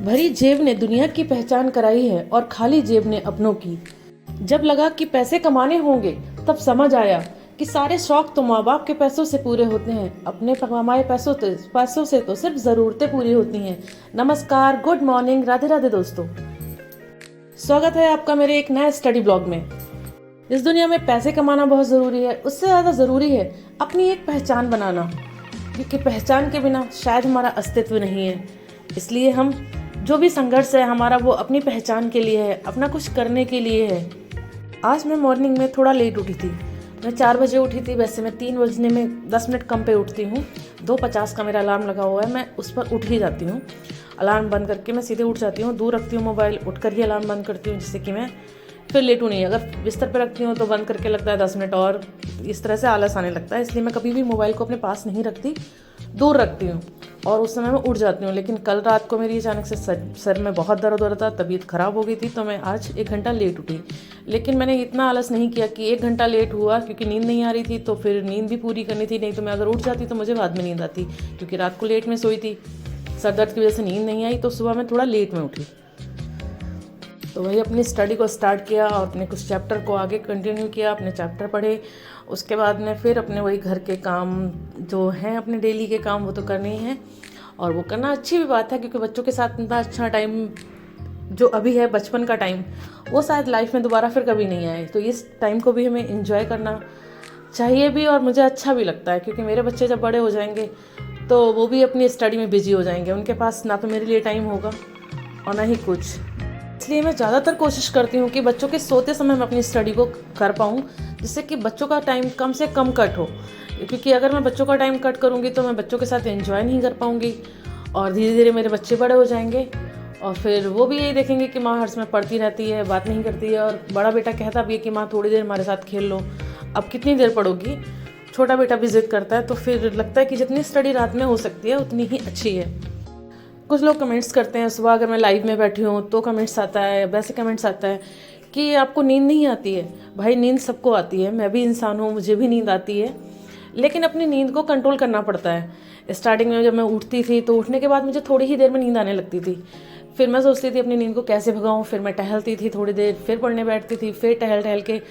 भरी जेब ने दुनिया की पहचान कराई है और खाली जेब ने अपनों की। जब लगा कि पैसे कमाने होंगे तब समझ आया कि सारे शौक तो माँ बाप के पैसों से पूरे होते हैं, अपने कमाए पैसों से तो सिर्फ ज़रूरतें पूरी होती हैं। नमस्कार, गुड मॉर्निंग, राधे राधे दोस्तों। स्वागत है आपका मेरे एक नए स्टडी ब्लॉग में। इस दुनिया में पैसे कमाना बहुत ज़रूरी है, उससे ज़्यादा ज़रूरी है अपनी एक पहचान बनाना, क्योंकि पहचान के बिना शायद हमारा अस्तित्व नहीं है। इसलिए हम जो भी संघर्ष है हमारा वो अपनी पहचान के लिए है, अपना कुछ करने के लिए है। आज मैं मॉर्निंग में थोड़ा लेट उठी थी। मैं 4 बजे उठी थी, वैसे मैं 3 बजने में 10 मिनट कम पे उठती हूँ। 2:50 का मेरा अलार्म लगा हुआ है, मैं उस पर उठ ही जाती हूँ। अलार्म बंद करके मैं सीधे उठ जाती हूँ, दूर रखती हूँ मोबाइल, उठ कर ही अलार्म बंद करती हूँ, जिससे कि मैं फिर लेटूँ नहीं। अगर बिस्तर पर रखती हूँ तो बंद करके लगता है 10 मिनट और, इस तरह से आलस आने लगता है। इसलिए मैं कभी भी मोबाइल को अपने पास नहीं रखती, दूर रखती हूँ और उस समय मैं उठ जाती हूँ। लेकिन कल रात को मेरी अचानक से सर में बहुत दर्द हो रहा था, तबीयत ख़राब हो गई थी, तो मैं आज 1 घंटा लेट उठी। लेकिन मैंने इतना आलस नहीं किया कि 1 घंटा लेट हुआ, क्योंकि नींद नहीं आ रही थी, तो फिर नींद भी पूरी करनी थी। नहीं तो मैं अगर उठ जाती तो मुझे बाद में नींद आती, क्योंकि रात को लेट में सोई थी, सर दर्द की वजह से नींद नहीं आई, तो सुबह मैं थोड़ा लेट में उठी। तो वही अपनी स्टडी को स्टार्ट किया और अपने कुछ चैप्टर को आगे कंटिन्यू किया, अपने चैप्टर पढ़े। उसके बाद में फिर अपने वही घर के काम जो हैं, अपने डेली के काम, वो तो करने ही हैं। और वो करना अच्छी भी बात है, क्योंकि बच्चों के साथ इतना अच्छा टाइम जो अभी है, बचपन का टाइम, वो शायद लाइफ में दोबारा फिर कभी नहीं आए। तो इस टाइम को भी हमें एंजॉय करना चाहिए भी, और मुझे अच्छा भी लगता है, क्योंकि मेरे बच्चे जब बड़े हो जाएंगे तो वो भी अपनी स्टडी में बिजी हो जाएंगे। उनके पास ना तो मेरे लिए टाइम होगा और ना ही कुछ। इसलिए मैं ज़्यादातर कोशिश करती हूँ कि बच्चों के सोते समय मैं अपनी स्टडी को कर पाऊँ, जिससे कि बच्चों का टाइम कम से कम कट हो। क्योंकि अगर मैं बच्चों का टाइम कट करूँगी तो मैं बच्चों के साथ एंजॉय नहीं कर पाऊँगी, और धीरे धीरे मेरे बच्चे बड़े हो जाएंगे और फिर वो भी यही देखेंगे कि माँ हर समय पढ़ती रहती है, बात नहीं करती है। और बड़ा बेटा कहता भी है कि माँ थोड़ी देर हमारे साथ खेल लो। अब कितनी देर पढ़ोगी? छोटा बेटा भी जिद करता है। तो फिर लगता है कि जितनी स्टडी रात में हो सकती है उतनी ही अच्छी है। कुछ लोग कमेंट्स करते हैं, सुबह अगर मैं लाइव में बैठी हूँ तो कमेंट्स आता है, वैसे कमेंट्स आता है कि आपको नींद नहीं आती है। भाई, नींद सबको आती है, मैं भी इंसान हूँ, मुझे भी नींद आती है, लेकिन अपनी नींद को कंट्रोल करना पड़ता है। स्टार्टिंग में जब मैं उठती थी तो उठने के बाद मुझे थोड़ी ही देर में नींद आने लगती थी। फिर मैं सोचती थी अपनी नींद को कैसे भगाऊं। फिर मैं टहलती थी थोड़ी देर, फिर पढ़ने बैठती थी, फिर टहल टहल के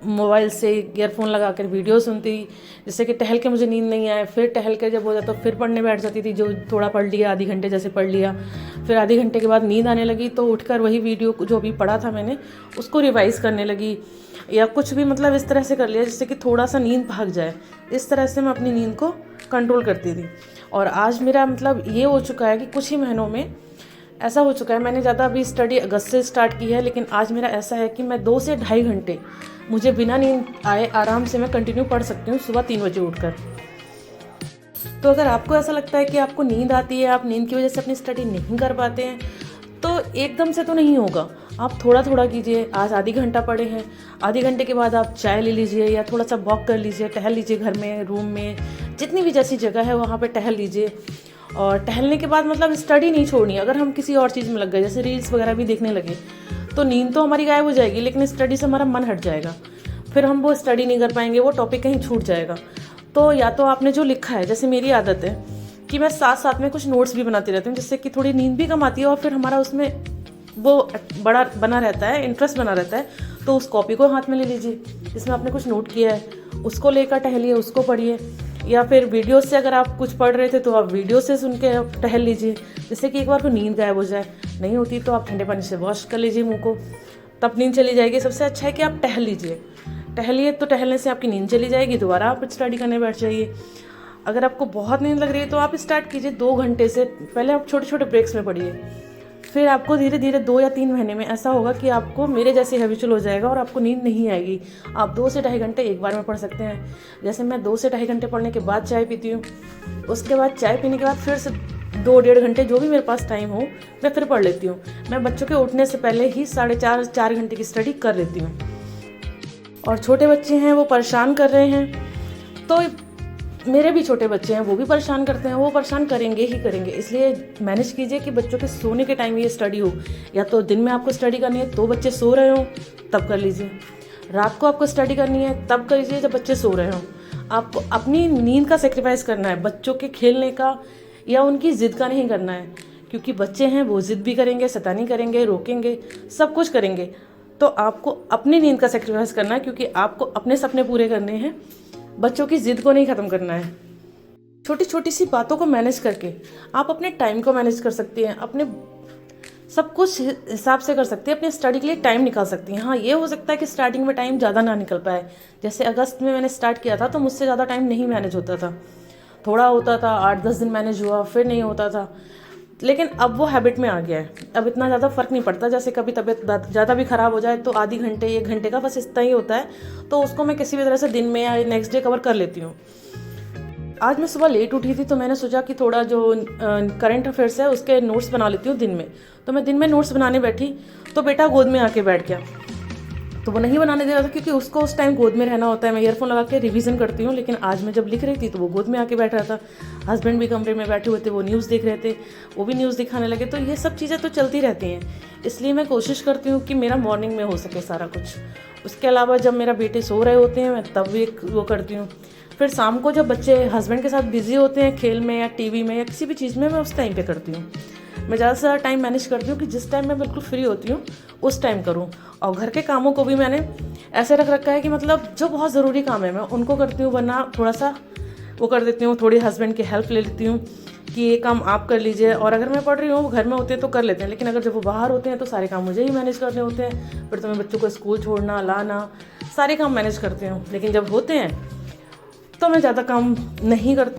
मोबाइल से ईयरफोन लगा कर वीडियो सुनती, जिससे कि टहल के मुझे नींद नहीं आए। फिर टहल के जब हो जाता फिर पढ़ने बैठ जाती थी, जो थोड़ा पढ़ लिया, आधे घंटे जैसे पढ़ लिया। फिर आधे घंटे के बाद नींद आने लगी तो उठकर वही वीडियो जो अभी पढ़ा था मैंने, उसको रिवाइज़ करने लगी, या कुछ भी मतलब इस तरह से कर लिया जिससे कि थोड़ा सा नींद भाग जाए। इस तरह से मैं अपनी नींद को कंट्रोल करती थी। और आज मेरा मतलब ये हो चुका है कि कुछ ही महीनों में ऐसा हो चुका है, मैंने ज़्यादा अभी स्टडी अगस्त से स्टार्ट की है, लेकिन आज मेरा ऐसा है कि मैं 2 से ढाई घंटे मुझे बिना नींद आए आराम से मैं कंटिन्यू पढ़ सकती हूँ, सुबह 3 बजे उठकर। तो अगर आपको ऐसा लगता है कि आपको नींद आती है, आप नींद की वजह से अपनी स्टडी नहीं कर पाते हैं, तो एकदम से तो नहीं होगा। आप थोड़ा थोड़ा कीजिए। आज आधी घंटा पढ़े हैं, आधे घंटे के बाद आप चाय ले लीजिए या थोड़ा सा वॉक कर लीजिए, टहल लीजिए, घर में, रूम में, जितनी भी जैसी जगह है वहाँ पे टहल लीजिए। और टहलने के बाद मतलब स्टडी नहीं छोड़नी। अगर हम किसी और चीज़ में लग गए, जैसे रील्स वगैरह भी देखने लगे, तो नींद तो हमारी गायब हो जाएगी, लेकिन स्टडी से हमारा मन हट जाएगा। फिर हम वो स्टडी नहीं कर पाएंगे, वो टॉपिक कहीं छूट जाएगा। तो या तो आपने जो लिखा है, जैसे मेरी आदत है कि मैं साथ साथ में कुछ नोट्स भी बनाती रहती हूँ, जिससे कि थोड़ी नींद भी कम आती है और फिर हमारा उसमें वो बड़ा बना रहता है, इंटरेस्ट बना रहता है। तो उस कॉपी को हाथ में ले लीजिए जिसमें आपने कुछ नोट किया है, उसको लेकर टहलिए, उसको पढ़िए। या फिर वीडियो से अगर आप कुछ पढ़ रहे थे तो आप वीडियो से सुन के टहल लीजिए, जिससे कि एक बार को नींद गायब हो जाए। नहीं होती तो आप ठंडे पानी से वॉश कर लीजिए मुँह को, तब नींद चली जाएगी। सबसे अच्छा है कि आप टहल लीजिए, टहलिए, तो टहलने से आपकी नींद चली जाएगी, दोबारा आप स्टडी करने बैठ जाइए। अगर आपको बहुत नींद लग रही है तो आप स्टार्ट कीजिए 2 घंटे से पहले, आप छोटे छोटे ब्रेक्स में पढ़िए। फिर आपको धीरे धीरे 2 या 3 महीने में ऐसा होगा कि आपको मेरे जैसे हैबिचुअल हो जाएगा और आपको नींद नहीं आएगी। आप 2 से ढाई घंटे एक बार में पढ़ सकते हैं। जैसे मैं 2 से ढाई घंटे पढ़ने के बाद चाय पीती हूँ, उसके बाद चाय पीने के बाद फिर से 2 डेढ़ घंटे जो भी मेरे पास टाइम हो मैं फिर पढ़ लेती हूँ। मैं बच्चों के उठने से पहले ही 4.5 घंटे की स्टडी कर लेती हूँ। और छोटे बच्चे हैं, वो परेशान कर रहे हैं, तो मेरे भी छोटे बच्चे हैं, वो भी परेशान करते हैं, वो परेशान करेंगे ही करेंगे। इसलिए मैनेज कीजिए कि बच्चों के सोने के टाइम ये स्टडी हो। या तो दिन में आपको स्टडी करनी है तो बच्चे सो रहे हो तब कर लीजिए, रात को आपको स्टडी करनी है तब कर लीजिए जब बच्चे सो रहे हो। आपको अपनी नींद का सेक्रीफाइस करना है, बच्चों के खेलने का या उनकी ज़िद का नहीं करना है। क्योंकि बच्चे हैं, वो जिद भी करेंगे, शैतानी करेंगे, रोकेंगे, सब कुछ करेंगे। तो आपको अपनी नींद का सेक्रीफाइस करना है, क्योंकि आपको अपने सपने पूरे करने हैं, बच्चों की जिद को नहीं ख़त्म करना है। छोटी छोटी सी बातों को मैनेज करके आप अपने टाइम को मैनेज कर सकती हैं, अपने सब कुछ हिसाब से कर सकती है, अपनी स्टडी के लिए टाइम निकाल सकती हैं। हाँ, ये हो सकता है कि स्टार्टिंग में टाइम ज़्यादा ना निकल पाए। जैसे अगस्त में मैंने स्टार्ट किया था तो मुझसे ज़्यादा टाइम नहीं मैनेज होता था, थोड़ा होता था, 8-10 दिन मैनेज हुआ, फिर नहीं होता था। लेकिन अब वो हैबिट में आ गया है, अब इतना ज़्यादा फ़र्क नहीं पड़ता। जैसे कभी तबीयत ज़्यादा भी ख़राब हो जाए तो आधी घंटे 1 घंटे का बस इतना ही होता है, तो उसको मैं किसी भी तरह से दिन में या नेक्स्ट डे कवर कर लेती हूँ। आज मैं सुबह लेट उठी थी तो मैंने सोचा कि थोड़ा जो करंट अफेयर्स है उसके नोट्स बना लेती हूँ दिन में। तो मैं दिन में नोट्स बनाने बैठी तो बेटा गोद में आके बैठ गया, तो वो नहीं बनाने दे रहा था क्योंकि उसको उस टाइम गोद में रहना होता है। मैं ईयरफोन लगा के रिवीजन करती हूँ, लेकिन आज मैं जब लिख रही थी तो वो गोद में आके बैठ रहा था। हस्बैंड भी कमरे में बैठे हुए थे, वो न्यूज़ देख रहे थे, वो भी न्यूज़ दिखाने लगे। तो ये सब चीज़ें तो चलती रहती हैं, इसलिए मैं कोशिश करती हूँ कि मेरा मॉर्निंग में हो सके सारा कुछ। उसके अलावा जब मेरा बेटे सो रहे होते हैं मैं तब भी वो करती हूँ। फिर शाम को जब बच्चे हस्बैंड के साथ बिजी होते हैं खेल में या टीवी में या किसी भी चीज़ में, मैं उस टाइम पे करती हूँ। मैं ज़्यादा से ज़्यादा टाइम मैनेज करती हूँ कि जिस टाइम मैं बिल्कुल फ्री होती हूँ उस टाइम करूँ। और घर के कामों को भी मैंने ऐसे रख रखा है कि मतलब जो बहुत ज़रूरी काम है मैं उनको करती हूँ, वरना थोड़ा सा वो कर देती हूँ, थोड़ी हस्बैंड की हेल्प ले लेती हूँ कि ये काम आप कर लीजिए। और अगर मैं पढ़ रही हूँ, घर में होते हैं तो कर लेते हैं, लेकिन अगर जब वो बाहर होते हैं तो सारे काम मुझे ही मैनेज करने होते हैं। फिर तो मैं बच्चों को स्कूल छोड़ना, लाना, सारे काम मैनेज करती हूँ। लेकिन जब होते हैं तो मैं ज़्यादा काम नहीं करती।